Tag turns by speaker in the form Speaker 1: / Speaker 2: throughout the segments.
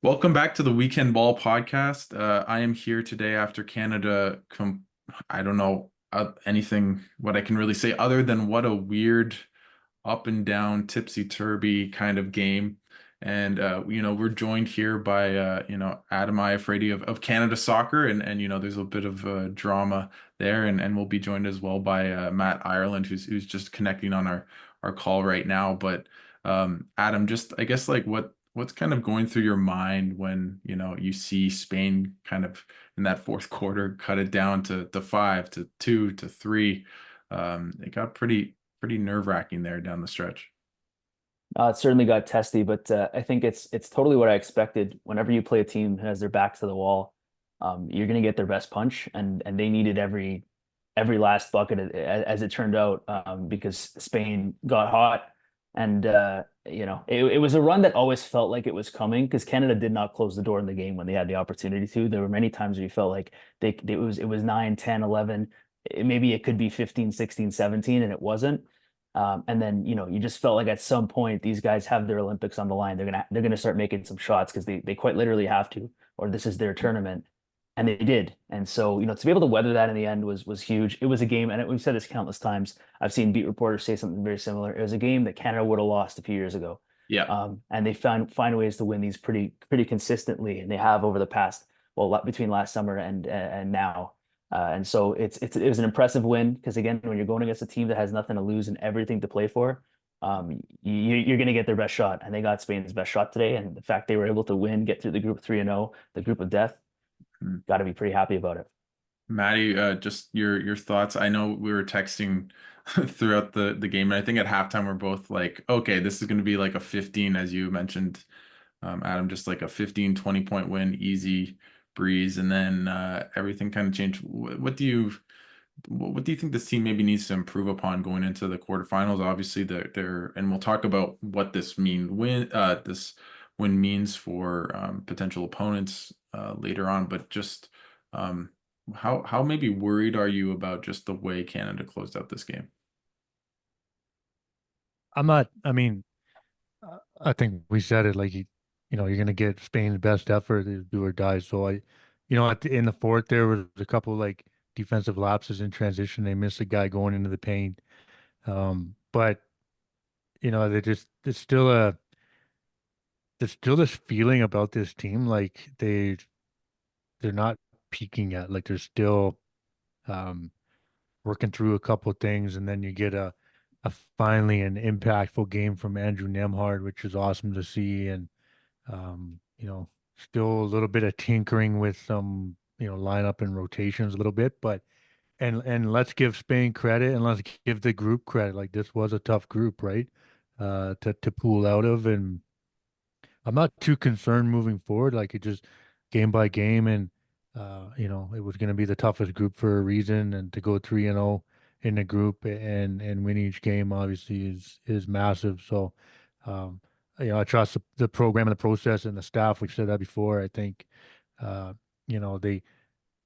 Speaker 1: Welcome back to the Weekend Ball podcast. I am here today after Canada. I don't know anything what I can really say other than what a weird up and down, tipsy turvy kind of game. And we're joined here by Adam Iafrate of Canada Soccer, and there's a bit of drama there, and we'll be joined as well by Matt Ireland, who's just connecting on our call right now. But Adam, just I guess like what's kind of going through your mind when you see Spain kind of in that fourth quarter cut it down to 5 to 2 to 3. It got pretty nerve-wracking there down the stretch.
Speaker 2: It certainly got testy, but I think it's totally what I expected. Whenever you play a team who has their backs to the wall, you're going to get their best punch, and they needed every last bucket as it turned out, because Spain got hot, and it was a run that always felt like it was coming because Canada did not close the door in the game when they had the opportunity to. There were many times where you felt like it was 9, 10, 11. Maybe it could be 15, 16, 17, and it wasn't. And then, you just felt like at some point these guys have their Olympics on the line. They're gonna start making some shots because they quite literally have to, or this is their tournament. And they did. And so, to be able to weather that in the end was huge. It was a game, and we've said this countless times. I've seen beat reporters say something very similar. It was a game that Canada would have lost a few years ago.
Speaker 1: Yeah.
Speaker 2: And they find ways to win these pretty consistently, and they have over the past, well, between last summer and now. And so it was an impressive win because again, when you're going against a team that has nothing to lose and everything to play for, you're going to get their best shot, and they got Spain's best shot today. And the fact they were able to win, get through the group 3-0, the group of death,
Speaker 1: Mhm.
Speaker 2: got to be pretty happy about it.
Speaker 1: Maddie, just your thoughts. I know we were texting throughout the game, and I think at halftime we're both like, okay, this is going to be like a 15, as you mentioned, Adam, just like a 15, 20 point win, easy breeze, and then everything kind of changed. What do you think this team maybe needs to improve upon going into the quarterfinals? Obviously, and we'll talk about what this win means for potential opponents later on. But just um, how maybe worried are you about just the way Canada closed out this game?
Speaker 3: I'm not. I mean, I think we said it like you're going to get Spain's best effort, do or die. So in the fourth there was a couple like defensive lapses in transition. They missed a guy going into the paint. But they just there's still this feeling about this team like they're not peaking yet. Like they're still um working through a couple of things, and then you get a finally an impactful game from Andrew Nembhard, which is awesome to see. And still a little bit of tinkering with some lineup and rotations a little bit, but and let's give Spain credit and let's give the group credit. Like this was a tough group, right? To pull out of, and I'm not too concerned moving forward. Like it just game by game, and it was going to be the toughest group for a reason, and to go 3-0 in the group and win each game obviously is massive. So, um, I trust the program and the process and the staff. We've said that before. I think, they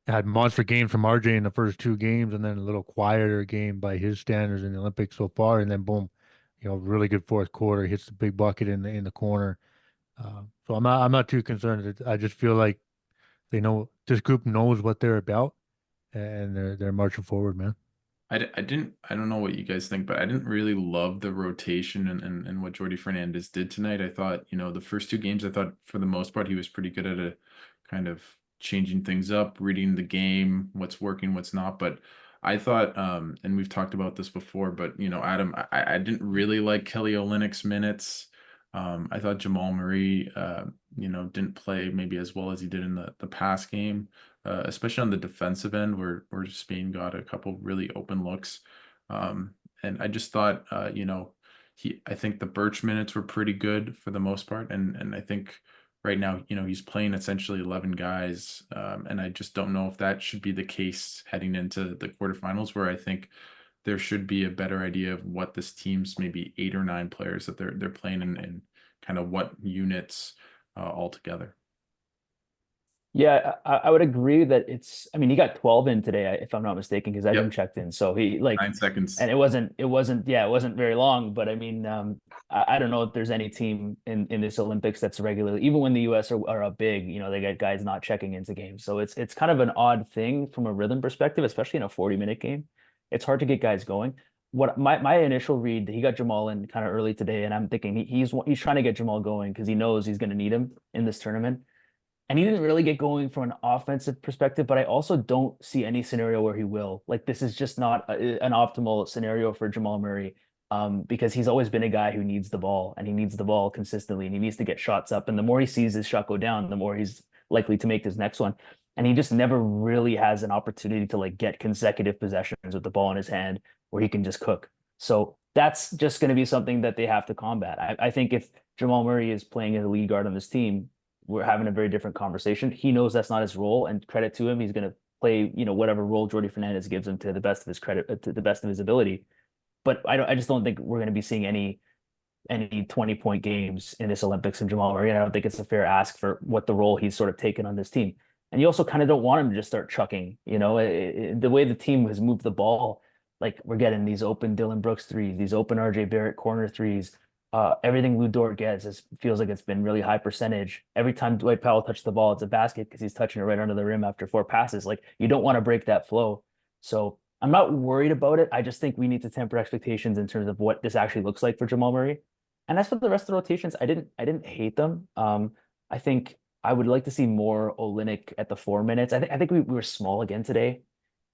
Speaker 3: had monster games from RJ in the first two games, and then a little quieter game by his standards in the Olympics so far, and then boom, really good fourth quarter, hits the big bucket in the corner. So I'm not too concerned. I just feel like they know this group knows what they're about, and they're marching forward, man.
Speaker 1: I don't know what you guys think, but I didn't really love the rotation and what Jordi Fernandez did tonight. I thought, the first two games, I thought for the most part he was pretty good at a kind of changing things up, reading the game, what's working, what's not. But I thought, and we've talked about this before, but Adam, I didn't really like Kelly Olynyk's minutes. I thought Jamal Murray, didn't play maybe as well as he did in the past game, especially on the defensive end where Spain got a couple really open looks. And I just thought, I think the Birch minutes were pretty good for the most part. And I think right now, he's playing essentially 11 guys. And I just don't know if that should be the case heading into the quarterfinals, where I think there should be a better idea of what this team's maybe 8 or 9 players that they're playing and kind of what units altogether.
Speaker 2: Yeah, I would agree that it's, I mean, he got 12 in today, if I'm not mistaken, because Edging
Speaker 1: Yep,
Speaker 2: checked in. So he like,
Speaker 1: 9 seconds.
Speaker 2: and yeah, it wasn't very long, but I mean, I don't know if there's any team in this Olympics that's regularly, even when the US are up big, they got guys not checking into games. So it's kind of an odd thing from a rhythm perspective, especially in a 40-minute game. It's hard to get guys going. What my initial read, he got Jamal in kind of early today, and I'm thinking he's trying to get Jamal going because he knows he's going to need him in this tournament. And he didn't really get going from an offensive perspective, but I also don't see any scenario where he will. Like this is just not an optimal scenario for Jamal Murray, because he's always been a guy who needs the ball and he needs the ball consistently and he needs to get shots up. And the more he sees his shot go down, the more he's likely to make his next one. And he just never really has an opportunity to like get consecutive possessions with the ball in his hand where he can just cook. So that's just going to be something that they have to combat. I think if Jamal Murray is playing as a lead guard on this team, we're having a very different conversation. He knows that's not his role, and credit to him, he's going to play, whatever role Jordi Fernandez gives him to the best of his credit, to the best of his ability. But I just don't think we're going to be seeing any 20-point games in this Olympics from Jamal Murray. And I don't think it's a fair ask for what the role he's sort of taken on this team. And you also kind of don't want him to just start chucking. The way the team has moved the ball, like we're getting these open Dylan Brooks threes, these open RJ Barrett corner threes. Everything Lou Dort gets feels like it's been really high percentage. Every time Dwight Powell touches the ball, it's a basket because he's touching it right under the rim after 4 passes. Like you don't want to break that flow. So I'm not worried about it. I just think we need to temper expectations in terms of what this actually looks like for Jamal Murray. And as for the rest of the rotations, I didn't hate them. I think I would like to see more Olynyk at the 4 minutes. I think we were small again today.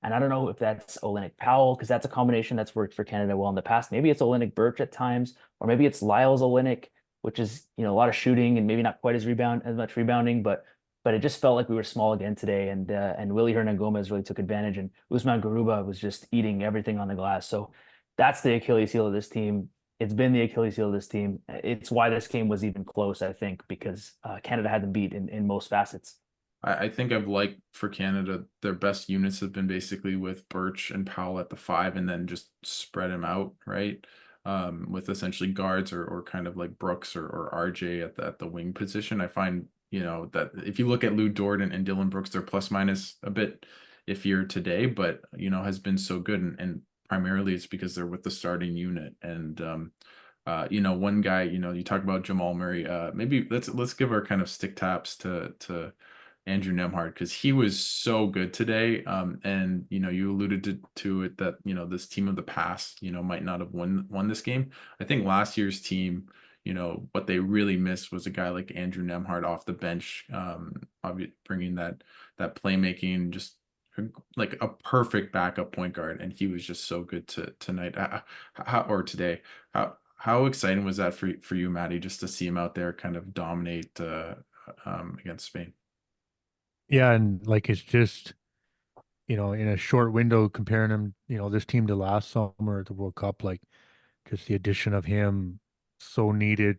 Speaker 2: And I don't know if that's Olynyk Powell, because that's a combination that's worked for Canada well in the past. Maybe it's Olynyk Birch at times, or maybe it's Lyles Olynyk, which is, a lot of shooting and maybe not quite as much rebounding, but it just felt like we were small again today. And Willie Hernan Gomez really took advantage, and Usman Garuba was just eating everything on the glass. So that's the Achilles heel of this team. It's been the Achilles heel of this team. It's why this game was even close, I think, because Canada had them beat in most facets.
Speaker 1: I think I've liked for Canada, their best units have been basically with Birch and Powell at the 5 and then just spread them out, right? With essentially guards or kind of like Brooks or RJ at the wing position. I find, that if you look at Lou Dort and Dylan Brooks, they're plus minus a bit iffier today, but, has been so good. And primarily it's because they're with the starting unit. And, one guy, you talk about Jamal Murray, maybe let's give our kind of stick taps to Andrew Nembhard because he was so good today. And you alluded to it that this team of the past might not have won this game. I think last year's team, what they really missed was a guy like Andrew Nembhard off the bench, bringing that playmaking, just like a perfect backup point guard, and he was just so good tonight. Or today. How exciting was that for you, Maddie, just to see him out there kind of dominate against Spain?
Speaker 3: Yeah, and like it's just, in a short window comparing him, this team to last summer at the World Cup, like just the addition of him so needed.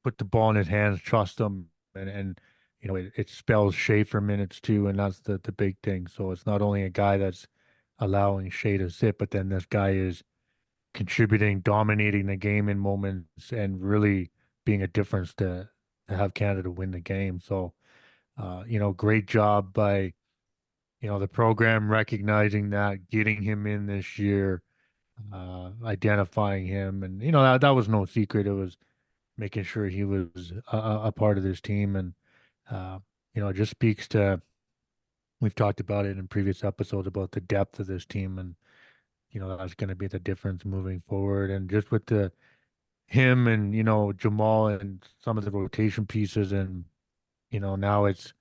Speaker 3: Put the ball in his hands, trust him, and it spells Shea for minutes too, and that's the big thing. So it's not only a guy that's allowing Shea to sit, but then this guy is contributing, dominating the game in moments, and really being a difference to have Canada win the game. So, great job by the program recognizing that, getting him in this year, identifying him, and that was no secret. It was making sure he was a part of this team, and uh, it just speaks to. We've talked about it in previous episodes about the depth of this team, and that's going to be the difference moving forward. And just with the him and Jamal and some of the rotation pieces, and now it's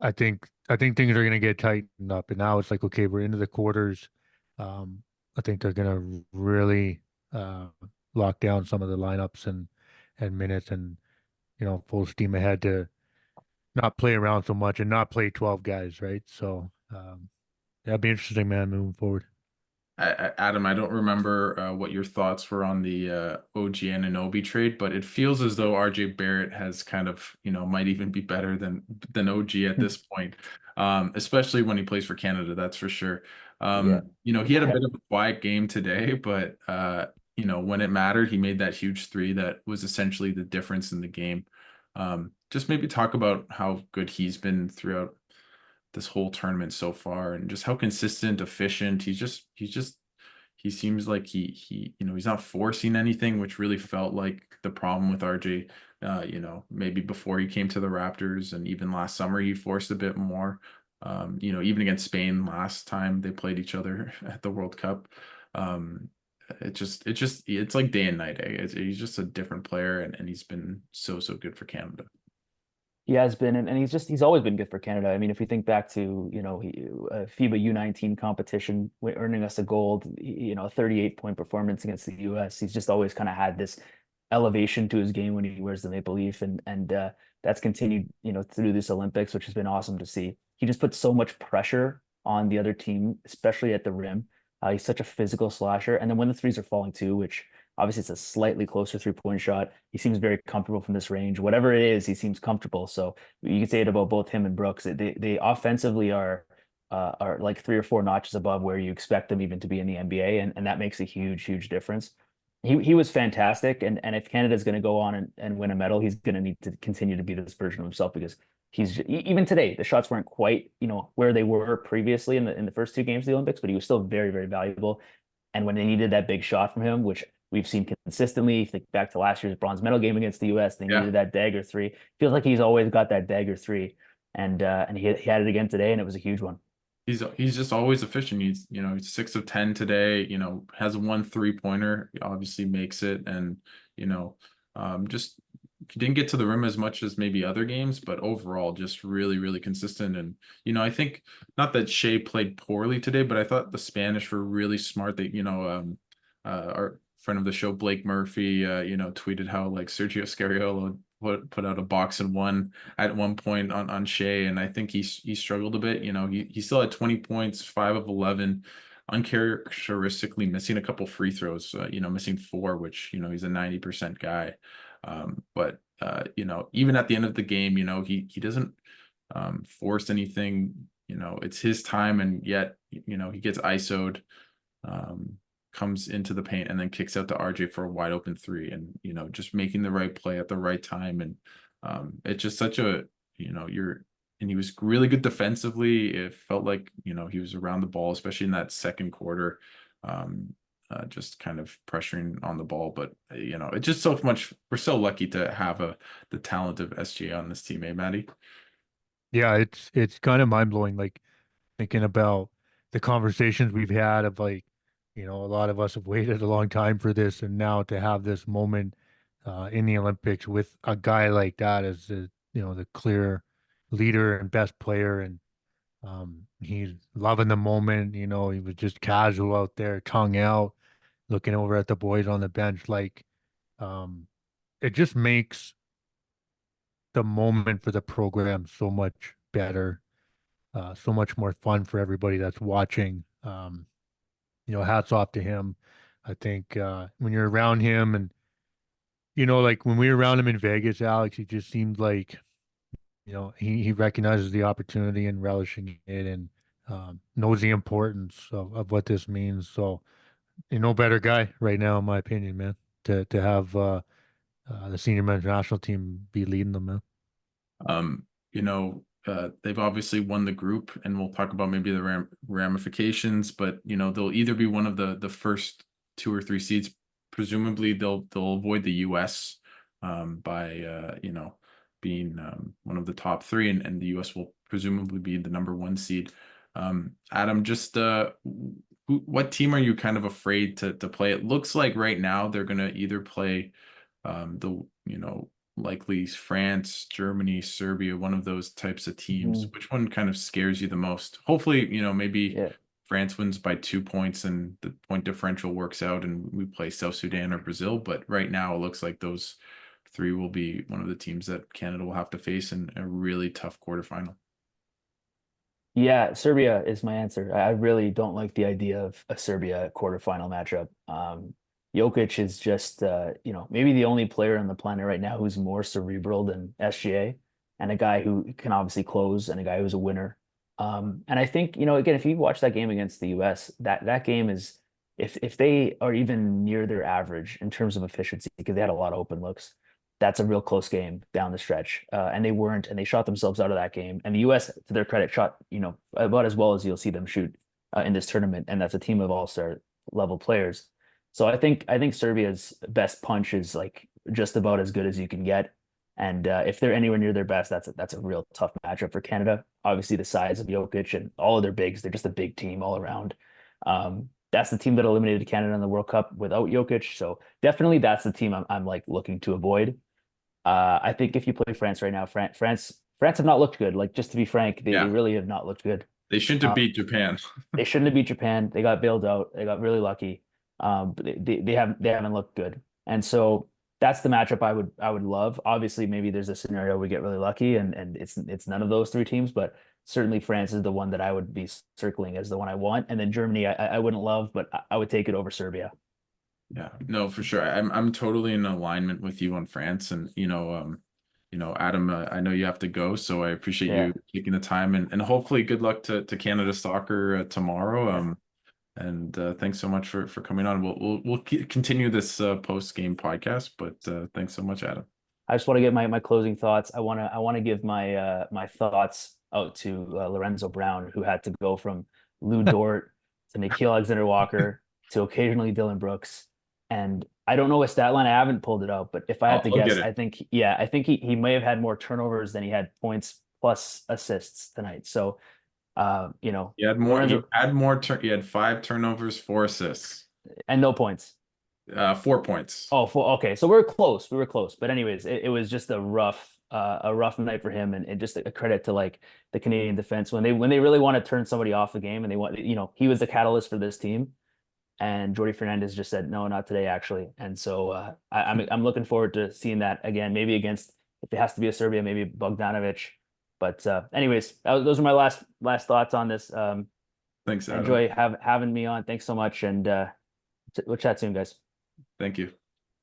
Speaker 3: I think things are going to get tightened up, and now it's like okay, we're into the quarters. I think they're going to really uh, lock down some of the lineups and minutes, and full steam ahead to not play around so much and not play 12 guys, right? So that'd be interesting, man, moving forward.
Speaker 1: Adam, I don't remember what your thoughts were on the OG Anunoby trade, but it feels as though RJ Barrett has kind of, might even be better than OG at this point, especially when he plays for Canada, that's for sure.
Speaker 2: Yeah.
Speaker 1: He had a bit of a quiet game today, but when it mattered, he made that huge three that was essentially the difference in the game. Just maybe talk about how good he's been throughout this whole tournament so far, and just how consistent, efficient. He seems like he's not forcing anything, which really felt like the problem with RJ. Maybe before he came to the Raptors, and even last summer he forced a bit more. Even against Spain last time they played each other at the World Cup. Um, it's like day and night. He's just a different player, and he's been so good for Canada.
Speaker 2: He has been, and he's always been good for Canada. I mean, if we think back to, FIBA U19 competition, earning us a gold, a 38-point performance against the US, he's just always kind of had this elevation to his game when he wears the maple leaf, and that's continued, through this Olympics, which has been awesome to see. He just puts so much pressure on the other team, especially at the rim. He's such a physical slasher, and then when the threes are falling too, which obviously it's a slightly closer 3-point shot. He seems very comfortable from this range. Whatever it is, he seems comfortable. So you can say it about both him and Brooks. They offensively are like 3 or 4 notches above where you expect them even to be in the NBA, and that makes a huge difference. He was fantastic, and if Canada's going to go on and win a medal, he's going to need to continue to be this version of himself, because even today the shots weren't quite where they were previously in the first 2 games of the Olympics, but he was still very valuable. And when they needed that big shot from him, which we've seen consistently, think back to last year's bronze medal game against the US, they
Speaker 1: Yeah.
Speaker 2: needed that dagger three. Feels like he's always got that dagger three, and he had it again today, and it was a huge one.
Speaker 1: He's just always efficient. He's 6 of 10 today. Has 1 3-pointer. He obviously makes it, and just he didn't get to the rim as much as maybe other games, but overall, just really consistent. And I think not that Shea played poorly today, but I thought the Spanish were really smart. Our friend of the show, Blake Murphy, tweeted how like Sergio Scariolo put out a box and one at one point on Shea, and I think he struggled a bit. He still had 20 points, 5 of 11, uncharacteristically missing a couple free throws. Missing 4, which he's a 90% guy. But even at the end of the game, he doesn't force anything. It's his time, and yet he gets ISO'd. Comes into the paint and then kicks out to RJ for a wide open 3, and just making the right play at the right time. And it's just such a and he was really good defensively. It felt like he was around the ball, especially in that second quarter, just kind of pressuring on the ball. But it's just so much. We're so lucky to have the talent of SGA on this team, eh, Maddie?
Speaker 3: Yeah, it's kind of mind blowing. Like thinking about the conversations we've had of like, a lot of us have waited a long time for this, and now to have this moment in the Olympics with a guy like that as the clear leader and best player, and he's loving the moment. He was just casual out there, tongue out, looking over at the boys on the bench. Like, um, it just makes the moment for the program so much better, so much more fun for everybody that's watching. Hats off to him. I think when you're around him, and like when we were around him in Vegas, Alex, he just seemed like he recognizes the opportunity and relishing it, and knows the importance of what this means. So no better guy right now, in my opinion, man, to have the senior men's national team be leading them, man.
Speaker 1: They've obviously won the group, and we'll talk about maybe the ramifications, but they'll either be one of the first 2 or 3 seeds. Presumably they'll avoid the US by being one of the top 3, and the US will presumably be the number 1 seed. Adam, just what team are you kind of afraid to play? It looks like right now they're gonna either play the likely France, Germany, Serbia, one of those types of teams.
Speaker 2: Mhm.
Speaker 1: Which one kind of scares you the most? Hopefully, maybe
Speaker 2: Yeah.
Speaker 1: France wins by 2 points and the point differential works out and we play South Sudan or Brazil. But right now it looks like those 3 will be one of the teams that Canada will have to face in a really tough quarterfinal.
Speaker 2: Yeah, Serbia is my answer. I really don't like the idea of a Serbia quarterfinal matchup. Jokic is just, maybe the only player on the planet right now who's more cerebral than SGA, and a guy who can obviously close, and a guy who's a winner. And I think, again, if you watch that game against the US, that game is, if they are even near their average in terms of efficiency, because they had a lot of open looks, that's a real close game down the stretch. And they weren't, and they shot themselves out of that game. And the U.S., to their credit, shot, about as well as you'll see them shoot in this tournament. And that's a team of all-star level players. So I think Serbia's best punch is like just about as good as you can get. And if they're anywhere near their best, that's a real tough matchup for Canada. Obviously, the size of Jokic and all of their bigs, they're just a big team all around. That's the team that eliminated Canada in the World Cup without Jokic. So definitely that's the team I'm like looking to avoid. I think if you play France right now, France have not looked good. Like just to be frank, they
Speaker 1: Yeah,
Speaker 2: really have not looked good.
Speaker 1: they shouldn't have
Speaker 2: Um,
Speaker 1: beat Japan.
Speaker 2: they shouldn't have beat Japan. They got bailed out. They got really lucky. But they haven't looked good. And so that's the matchup I would love. Obviously, maybe there's a scenario we get really lucky and it's none of those three teams, but certainly France is the one that I would be circling as the one I want. And then Germany, I wouldn't love, but I would take it over Serbia.
Speaker 1: Yeah, no, for sure. I'm totally in alignment with you on France, and Adam, I know you have to go, so I appreciate
Speaker 2: Yeah.
Speaker 1: you taking the time, and hopefully good luck to Canada soccer tomorrow.
Speaker 2: Yeah.
Speaker 1: And thanks so much for coming on. We'll continue this post game podcast, but thanks so much, Adam.
Speaker 2: I just want to get my closing thoughts. I want to give my thoughts out to Lorenzo Brown, who had to go from Lou Dort to Nikhil Alexander-Walker to occasionally Dylan Brooks. And I don't know a stat line. I haven't pulled it out, but if I had to
Speaker 1: I'll get
Speaker 2: guess,
Speaker 1: it.
Speaker 2: I think he may have had more turnovers than he had points plus assists tonight. So
Speaker 1: You had more. You
Speaker 2: Lorenzo
Speaker 1: had more. You had 5 turnovers, 4 assists,
Speaker 2: and no points.
Speaker 1: 4 points.
Speaker 2: Oh, okay. So we were close. We were close. But anyways, it was just a rough night for him, and just a credit to like the Canadian defense when they really want to turn somebody off the game and they want, he was the catalyst for this team. And Jordi Fernandez just said, no, not today, actually. And so I'm looking forward to seeing that again, maybe against, if it has to be a Serbia, maybe Bogdanovic. But anyways, those are my last thoughts on this.
Speaker 1: Thanks, Adam.
Speaker 2: Enjoy having me on. Thanks so much, and we'll chat soon, guys.
Speaker 1: Thank you.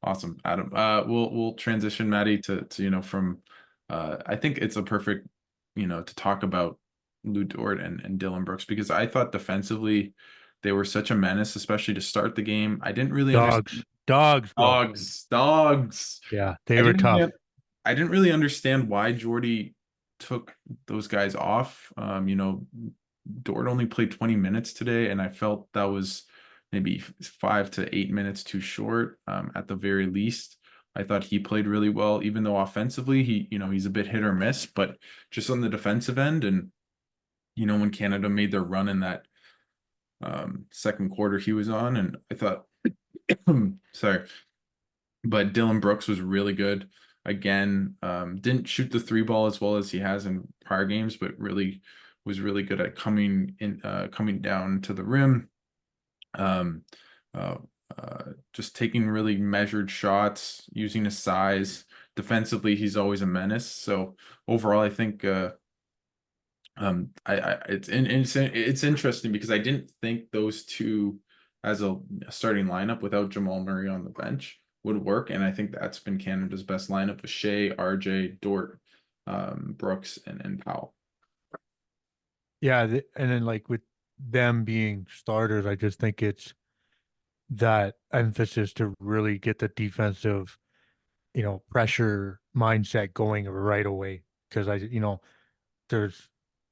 Speaker 1: Awesome, Adam. We'll transition Maddie to from I think it's a perfect, to talk about Lou Dort and Dylan Brooks, because I thought defensively they were such a menace, especially to start the game. I didn't really understand
Speaker 3: Dogs, bro.
Speaker 1: dogs.
Speaker 3: Yeah,
Speaker 1: I
Speaker 3: they were
Speaker 1: didn't
Speaker 3: tough.
Speaker 1: really, I didn't really understand why Jordy took those guys off. Dort only played 20 minutes today, and I felt that was maybe 5 to 8 minutes too short, at the very least. I thought he played really well, even though offensively he's a bit hit or miss, but just on the defensive end. And when Canada made their run in that second quarter he was on, and I thought, sorry, but Dylan Brooks was really good again. Didn't shoot the three ball as well as he has in prior games, but really was really good at coming down to the rim. Um, uh, just taking really measured shots, using his size. Defensively, he's always a menace. So overall, I think it's interesting because I didn't think those two as a starting lineup without Jamal Murray on the bench would work, and I think that's been Canada's best lineup with Shea, RJ, Dort, Brooks, and Powell.
Speaker 3: Yeah, and then like with them being starters, I just think it's that emphasis to really get the defensive, pressure mindset going right away. Because there's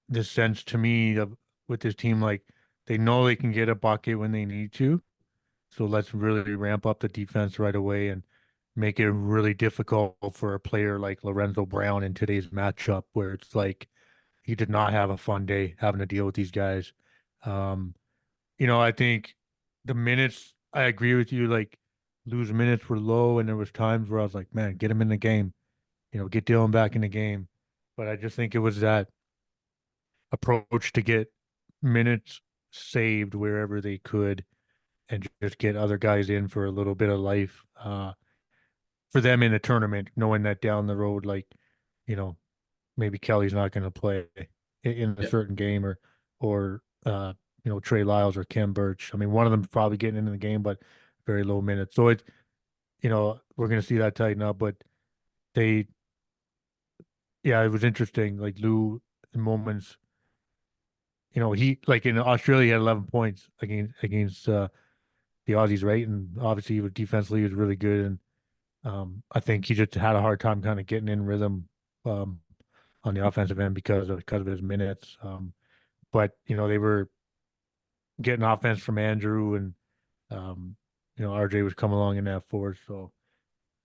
Speaker 3: this sense to me of with this team, like they know they can get a bucket when they need to. So let's really ramp up the defense right away and make it really difficult for a player like Lorenzo Brown in today's matchup, where it's like he did not have a fun day having to deal with these guys. Um, I think the minutes, I agree with you, like lose minutes were low, and there was times where I was like, man, get him in the game, get Dylan back in the game. But I just think it was that approach to get minutes saved wherever they could and just get other guys in for a little bit of life for them in the tournament, knowing that down the road, like, you know, maybe Kelly's not going to play in a
Speaker 1: Yeah.
Speaker 3: certain game or Trey Lyles or Kem Birch. I mean, one of them's probably getting into the game, but very low minutes. So we're going to see that tighten up, but they, yeah, it was interesting. Like Lou in moments, he like in Australia he had 11 points against the Aussies, right? And obviously he was defensively he was really good, and I think he just had a hard time kind of getting in rhythm um, on the offensive end because of his minutes. But they were getting offense from Andrew, and um, RJ was coming along in that force. So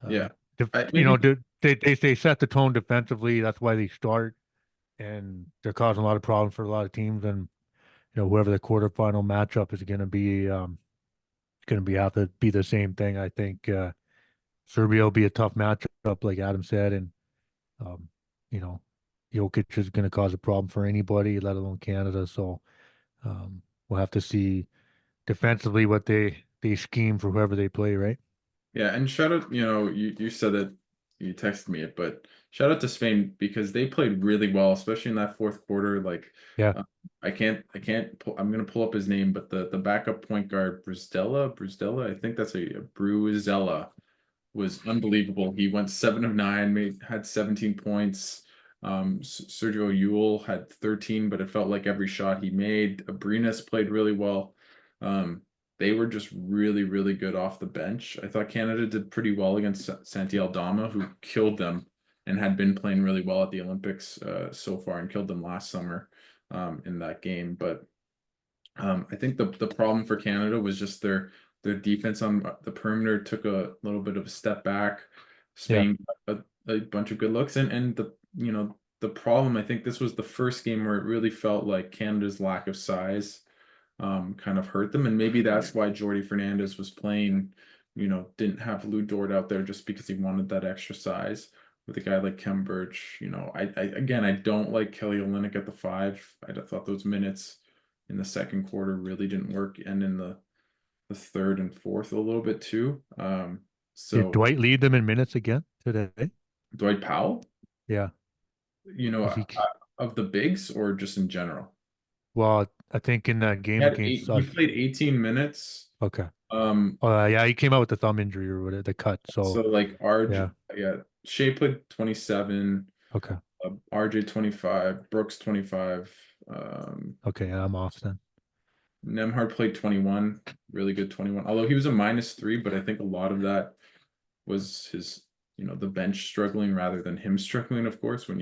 Speaker 1: Yeah.
Speaker 3: def
Speaker 1: I maybe
Speaker 3: they set the tone defensively. That's why they start, and they're causing a lot of problems for a lot of teams. And whoever the quarterfinal matchup is going to be have to be the same thing. I think Serbia will be a tough matchup, like Adam said, and um, you know, Jokic is going to cause a problem for anybody, let alone Canada. So we'll have to see defensively what they scheme for whoever they play, right?
Speaker 1: Yeah, and shout out, you said that you texted me it, but shout out to Spain because they played really well, especially in that fourth quarter. Like,
Speaker 3: Yeah,
Speaker 1: uh, I can't pull, I'm gonna pull up his name, but the backup point guard, Bruzdella, I think that's a Bruzzella, was unbelievable. He went 7 of 9, had 17 points. Sergio Yul had 13, but it felt like every shot he made. Abrinas played really well. Um, they were just really, really good off the bench. I thought Canada did pretty well against Santi Aldama, who killed them and had been playing really well at the Olympics so far and killed them last summer in that game. But I think the problem for Canada was just their defense on the perimeter took a little bit of a step back.
Speaker 3: yeah.
Speaker 1: Spain got a bunch of good looks, and the problem, I think this was the first game where it really felt like Canada's lack of size kind of hurt them, and maybe that's why Jordi Fernandez was playing. Didn't have Lou Dort out there just because he wanted that extra size. With a guy like Kem Birch, I again I don't like Kelly Olynyk at the 5. I thought those minutes in the second quarter really didn't work, and in the third and fourth a little bit too.
Speaker 3: Did
Speaker 1: So
Speaker 3: Dwight lead them in minutes again today?
Speaker 1: Dwight Powell,
Speaker 3: Yeah.
Speaker 1: you know,
Speaker 3: Is
Speaker 1: uh,
Speaker 3: he?
Speaker 1: of the bigs or just in general,
Speaker 3: Well, I think in that
Speaker 1: he
Speaker 3: game
Speaker 1: had
Speaker 3: against
Speaker 1: eight. He
Speaker 3: us.
Speaker 1: played 18 minutes.
Speaker 3: Okay.
Speaker 1: Um,
Speaker 3: Yeah, he came out with the thumb injury or whatever, the cut.
Speaker 1: so
Speaker 3: So
Speaker 1: like
Speaker 3: yeah.
Speaker 1: yeah, Shea played 27,
Speaker 3: Okay.
Speaker 1: RJ 25, Brooks 25,
Speaker 3: Okay. Yeah, I'm off then.
Speaker 1: Nembhard played 21, really good 21. Although he was a -3, but I think a lot of that was his, the bench struggling rather than him struggling, of course, when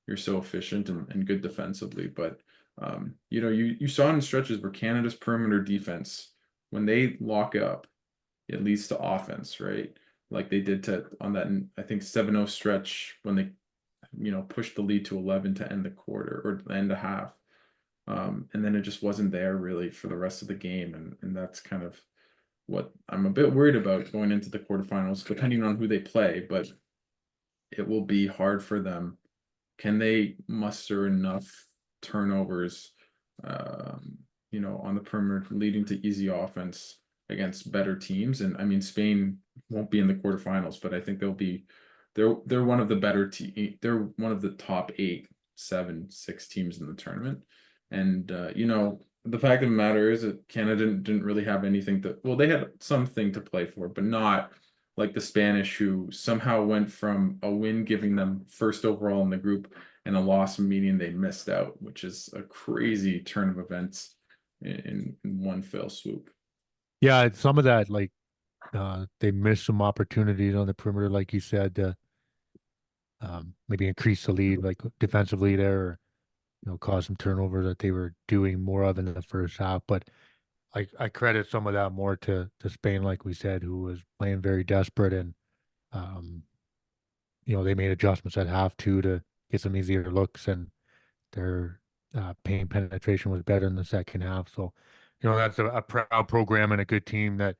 Speaker 1: you're so efficient and good defensively. But you saw in stretches where Canada's perimeter defense, when they lock up, it leads to offense, right? Like they did to on that, I think 7-0 stretch when they, pushed the lead to 11 to end the quarter or end the half. And then it just wasn't there really for the rest of the game. And that's kind of what I'm a bit worried about going into the quarterfinals, depending on who they play, but it will be hard for them. Can they muster enough turnovers, on the perimeter, leading to easy offense against better teams? And I mean, Spain won't be in the quarterfinals, but I think they're one of the better they're one of the top 8, 7, 6 teams in the tournament. And the fact of the matter is that Canada didn't really have anything well, they had something to play for, but not like the Spanish, who somehow went from a win giving them first overall in the group and a loss meaning they missed out, which is a crazy turn of events in one fell swoop.
Speaker 3: Yeah, some of that, like they missed some opportunities on the perimeter, like you said, to maybe increase the lead, like defensively there, or cause some turnover that they were doing more of in the first half. But I credit some of that more to Spain, like we said, who was playing very desperate, and um, they made adjustments at half too to get some easier looks, and their paint penetration was better in the second half. So, that's a proud program and a good team that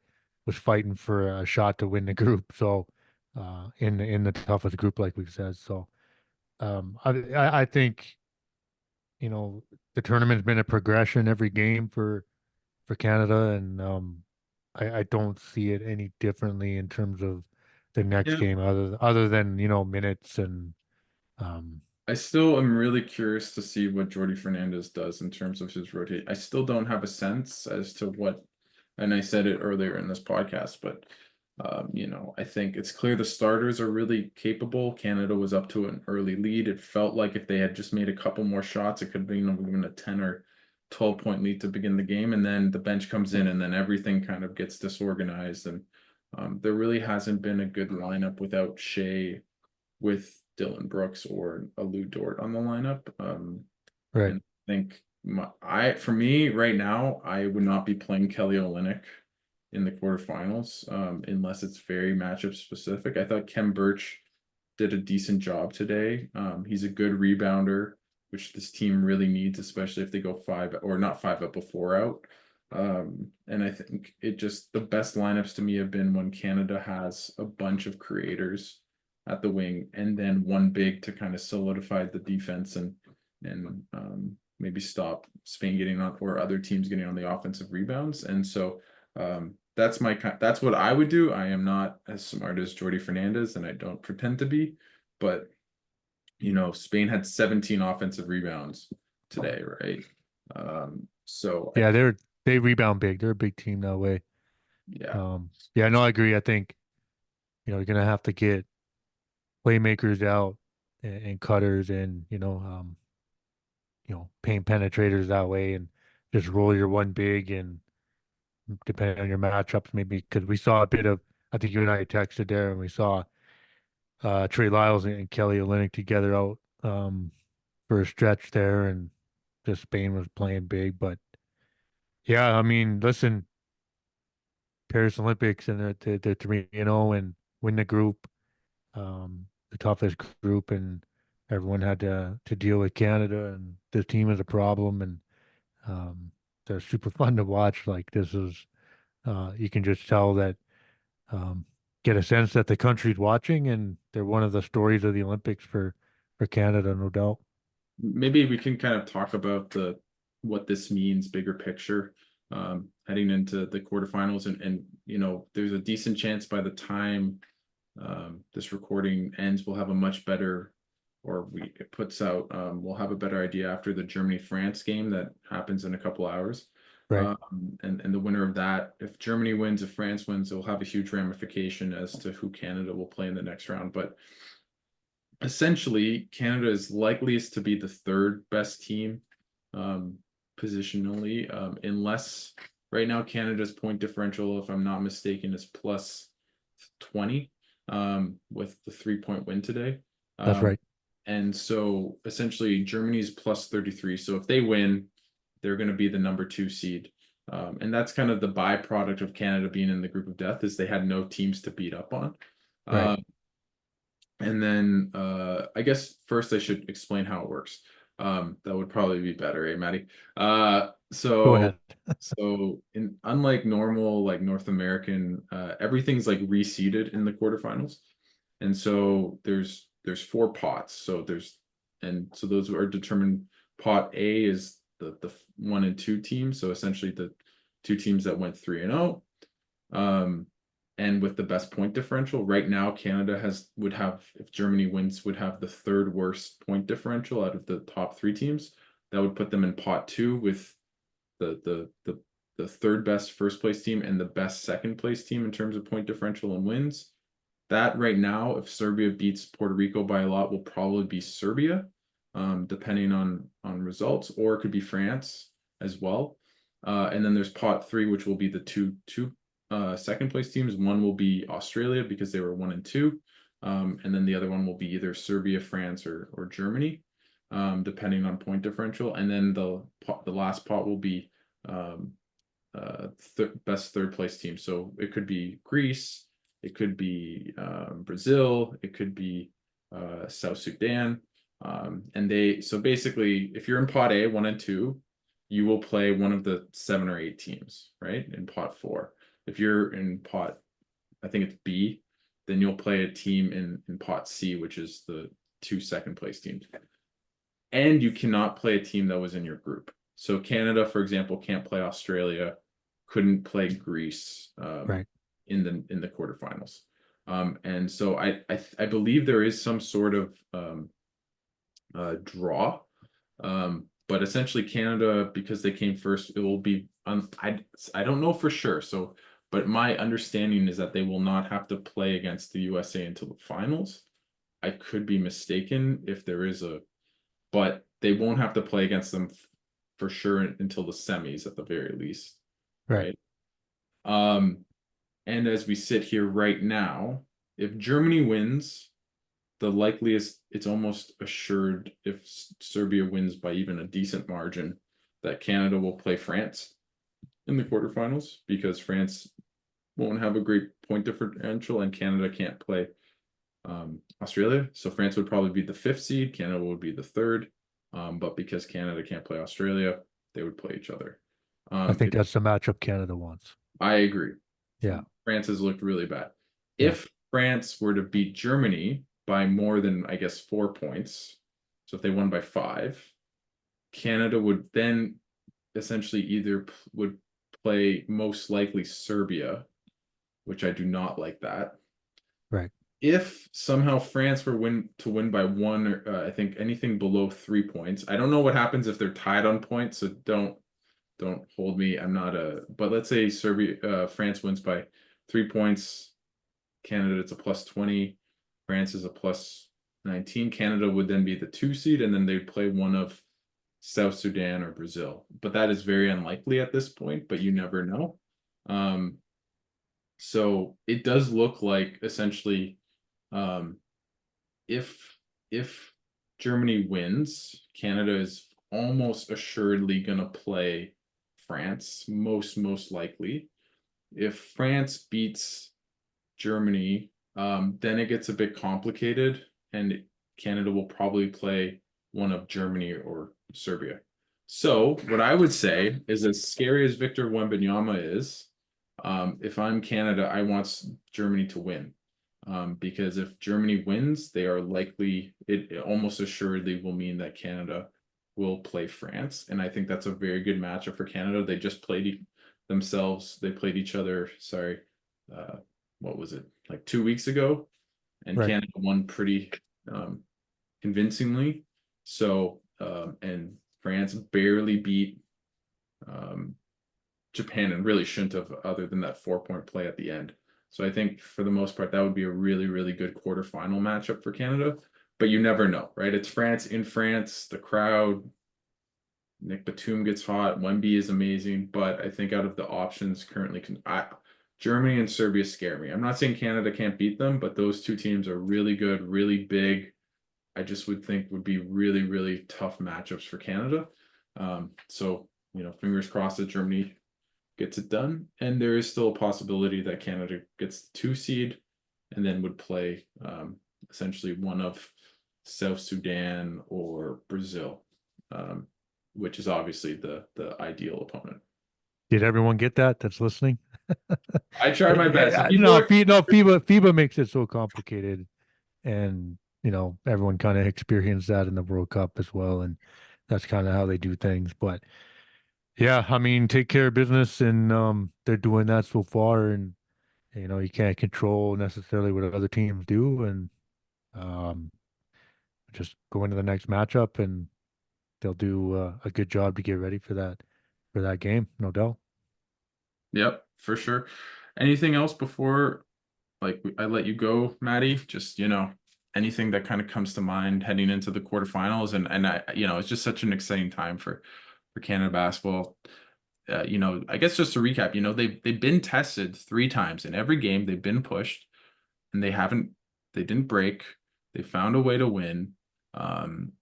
Speaker 3: was fighting for a shot to win the group. So, in the toughest group, like we've said. So, I think the tournament's been a progression every game for Canada, and I don't see it any differently in terms of the next
Speaker 1: Yeah,
Speaker 3: game, other than minutes and um,
Speaker 1: I still am really curious to see what Jordi Fernandez does in terms of his rotate. I still don't have a sense as to what, and I said it earlier in this podcast, but I think it's clear the starters are really capable. Canada was up to an early lead. It felt like if they had just made a couple more shots, it could have been even a 10 or 12 point lead to begin the game. And then the bench comes in and then everything kind of gets disorganized. And There really hasn't been a good lineup without Shea, with Dylan Brooks or a Lou Dort on the lineup.
Speaker 3: Right.
Speaker 1: And I think for me right now, I would not be playing Kelly Olynyk in the quarterfinals, unless it's very matchup specific. I thought Kem Birch did a decent job today. He's a good rebounder, which this team really needs, especially if they go five or not five up, before out. And I think the best lineups to me have been when Canada has a bunch of creators at the wing and then one big to kind of solidify the defense and maybe stop Spain getting on or other teams getting on the offensive rebounds. And so that's what I would do. I am not as smart as Jordi Fernandez, and I don't pretend to be, but Spain had 17 offensive rebounds today, right? So
Speaker 3: Yeah, they rebound big. They're a big team that way.
Speaker 1: yeah.
Speaker 3: Yeah, no, I agree. I think, you're gonna have to get playmakers out and cutters and, paint penetrators that way and just roll your one big and depending on your matchups, maybe because we saw a bit of, I think you and I texted there and we saw Trey Lyles and Kelly Olynyk together out for a stretch there and just Spain was playing big. But yeah, I mean, listen, Paris Olympics and they're 3-0 and win the group, the toughest group, and everyone had to deal with Canada and the team is a problem and um, they're super fun to watch. Like this is, you can just tell that, um, get a sense that the country's watching and they're one of the stories of the Olympics for Canada, no doubt.
Speaker 1: Maybe we can kind of talk about what this means, bigger picture, heading into the quarterfinals, and there's a decent chance by the time this recording ends, we'll have a much better, or it puts out, we'll have a better idea after the Germany-France game that happens in a couple hours.
Speaker 3: Right.
Speaker 1: And the winner of that, if Germany wins, if France wins, it'll have a huge ramification as to who Canada will play in the next round. But essentially, Canada is likeliest to be the third best team, positionally, unless right now Canada's point differential, if I'm not mistaken, is plus 20, with the 3-point win today.
Speaker 3: That's right.
Speaker 1: And so essentially Germany's plus 33. So if they win, they're going to be the number 2 seed. And that's kind of the byproduct of Canada being in the group of death, is they had no teams to beat up on.
Speaker 3: Right.
Speaker 1: And then I guess first I should explain how it works. That would probably be better, eh, Maddie?
Speaker 3: Go
Speaker 1: So
Speaker 3: ahead.
Speaker 1: unlike normal like North American, everything's like reseeded in the quarterfinals. And so there's 4 pots. So those are determined. Pot A is the 1 and 2 teams. So essentially the 2 teams that went 3-0. And with the best point differential right now, Canada would have, if Germany wins, would have the 3rd worst point differential out of the top 3 teams. That would put them in pot 2 with the 3rd best first place team and the best second place team in terms of point differential and wins. That right now, if Serbia beats Puerto Rico by a lot, will probably be Serbia, depending on results, or it could be France as well. And then there's pot 3, which will be the two second place teams. One will be Australia because they were 1 and 2, and then the other one will be either Serbia, France, or Germany, depending on point differential. And then the last pot will be best 3rd place team. So it could be Greece, it could be Brazil, it could be South Sudan, so basically, if you're in pot A, 1 and 2, you will play one of the 7 or 8 teams, right? In pot 4. If you're in pot, I think it's B, then you'll play a team in pot C, which is the 2 second place teams. And you cannot play a team that was in your group. So Canada, for example, can't play Australia, couldn't play Greece,
Speaker 3: Right.
Speaker 1: in the quarterfinals. And so I believe there is some sort of draw. But essentially Canada, because they came first, it will be I don't know for sure. So, but my understanding is that they will not have to play against the USA until the finals. I could be mistaken if there is but they won't have to play against them for sure until the semis at the very least,
Speaker 3: Right.
Speaker 1: right? Um, And as we sit here right now, if Germany wins, the likeliest, it's almost assured if Serbia wins by even a decent margin, that Canada will play France in the quarterfinals, because France won't have a great point differential and Canada can't play Australia. So France would probably be the 5th seed, Canada would be the 3rd. But because Canada can't play Australia, they would play each other.
Speaker 3: I think that's the matchup Canada wants.
Speaker 1: I agree.
Speaker 3: Yeah.
Speaker 1: France has looked really bad.
Speaker 3: Yeah.
Speaker 1: If France were to beat Germany by more than, I guess, 4 points, so if they won by 5, Canada would then essentially either would play most likely Serbia, which I do not like that.
Speaker 3: Right.
Speaker 1: If somehow France were to win by 1, or I think anything below 3 points, I don't know what happens if they're tied on points, so don't hold me. I'm not but let's say France wins by 3 points. Canada, it's a +20. France is a +19. Canada would then be the 2 seed, and then they'd play one of South Sudan or Brazil. But that is very unlikely at this point, but you never know. So it does look like essentially, if Germany wins, Canada is almost assuredly going to play France, most likely. If France beats Germany, then it gets a bit complicated, and Canada will probably play one of Germany or Serbia. So what I would say is, as scary as Victor Wembanyama is, if I'm Canada, I want Germany to win. Because if Germany wins, they are likely, it almost assuredly will mean that Canada will play France. And I think that's a very good matchup for Canada. They just played themselves. They played each other, sorry, what was it, like 2 weeks ago? And
Speaker 3: Right.
Speaker 1: Canada won pretty convincingly. So, and France barely beat Japan, and really shouldn't have, other than that 4-point play at the end. So I think for the most part, that would be a really, really good quarterfinal matchup for Canada. But you never know, right? It's France in France, the crowd. Nick Batum gets hot. Wemby is amazing. But I think out of the options currently, Germany and Serbia scare me. I'm not saying Canada can't beat them, but those two teams are really good, really big. I just would think would be really, really tough matchups for Canada. So, fingers crossed that Germany gets it done. And there is still a possibility that Canada gets the 2 seed and then would play essentially one of South Sudan or Brazil, which is obviously the ideal opponent.
Speaker 3: Did everyone get that that's listening?
Speaker 1: I tried my best.
Speaker 3: No, FIBA makes it so complicated, and everyone kind of experienced that in the World Cup as well, and that's kind of how they do things. But yeah, I mean, take care of business, and they're doing that so far, and you can't control necessarily what other teams do, and um, just go into the next matchup, and they'll do a good job to get ready for that game, no doubt.
Speaker 1: Yep, for sure. Anything else before, like, I let you go, Maddie? Just, anything that kind of comes to mind heading into the quarterfinals, and I, it's just such an exciting time for Canada basketball. I guess just to recap, they've been tested 3 times. In every game they've been pushed, and they didn't break. They found a way to win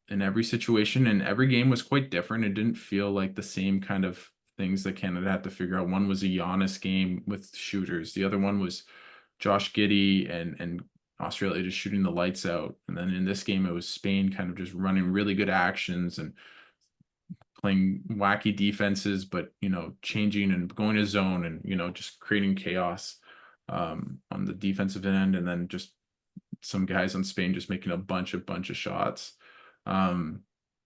Speaker 1: in every situation, and every game was quite different. It didn't feel like the same kind of things that Canada had to figure out. One was a Giannis game with shooters. The other one was Josh Giddey and Australia just shooting the lights out. And then in this game, it was Spain kind of just running really good actions and playing wacky defenses, but changing and going to zone and just creating chaos on the defensive end, and then just some guys on Spain just making a bunch of shots.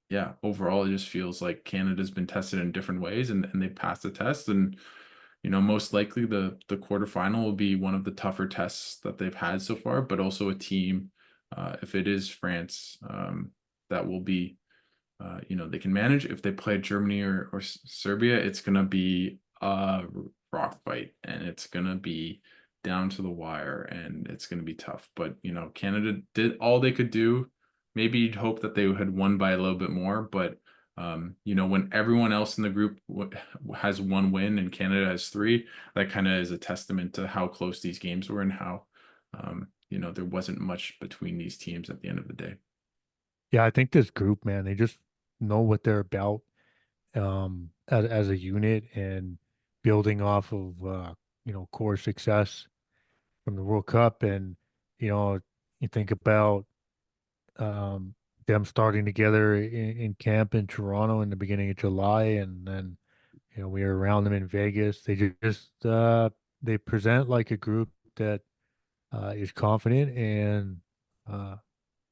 Speaker 1: Yeah, overall it just feels like Canada's been tested in different ways, and they passed the test. And most likely the quarterfinal will be one of the tougher tests that they've had so far, but also a team, if it is France, that will be they can manage. If they play Germany or Serbia, it's going to be a rock fight, and it's going to be down to the wire, and it's going to be tough. But, Canada did all they could do. Maybe you'd hope that they had won by a little bit more, but You know, when everyone else in the group has one win and Canada has three, that kind of is a testament to how close these games were and how, you know, there wasn't much between these teams at the end of the day.
Speaker 3: Yeah, I think this group, man, they just know what they're about, as a unit, and building off of core success from the World Cup. And you think about um them starting together in camp in Toronto in the beginning of July, and then we were around them in Vegas. They present like a group that is confident and uh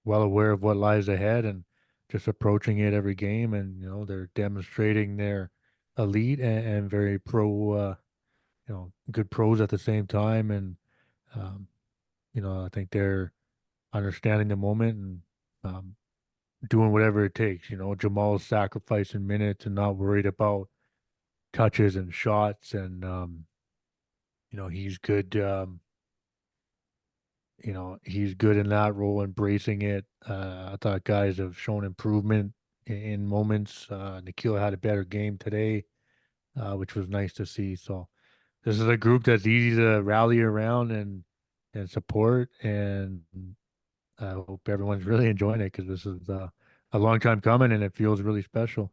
Speaker 3: well aware of what lies ahead, and just approaching it every game. And they're demonstrating their elite and very good pros at the same time. And um, I think they're understanding the moment and doing whatever it takes. Jamal's sacrificing minutes and not worried about touches and shots. And he's good. He's good in that role, embracing it. I thought guys have shown improvement in moments. Nikhil had a better game today, which was nice to see. So this is a group that's easy to rally around and support. And I hope everyone's really enjoying it, because this is a long time coming, and it feels really special.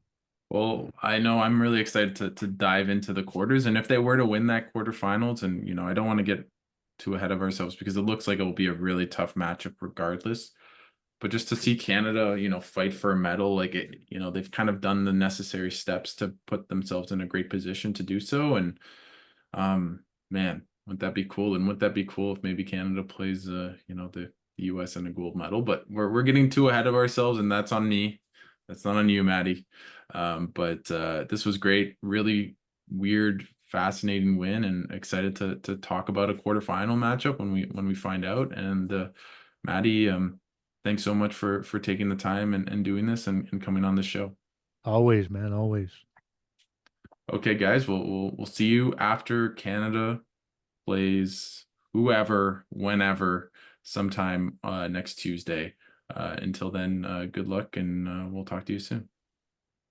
Speaker 1: Well, I know I'm really excited to dive into the quarters, and if they were to win that quarterfinals, and you know, I don't want to get too ahead of ourselves because it looks like it will be a really tough matchup regardless. But just to see Canada, you know, fight for a medal, like it, you know, they've kind of done the necessary steps to put themselves in a great position to do so. And man, wouldn't that be cool? And wouldn't that be cool if maybe Canada plays you know, the US in a gold medal? But we're getting too ahead of ourselves, and that's on me. That's not on you, Maddie. But this was great, really weird, fascinating win, and excited to talk about a quarterfinal matchup when we find out. And Maddie, thanks so much for taking the time and doing this and coming on the show.
Speaker 3: Always, man, always.
Speaker 1: Okay, guys, we'll see you after Canada plays whoever, whenever, sometime next Tuesday. Until then, good luck, and we'll talk to you soon.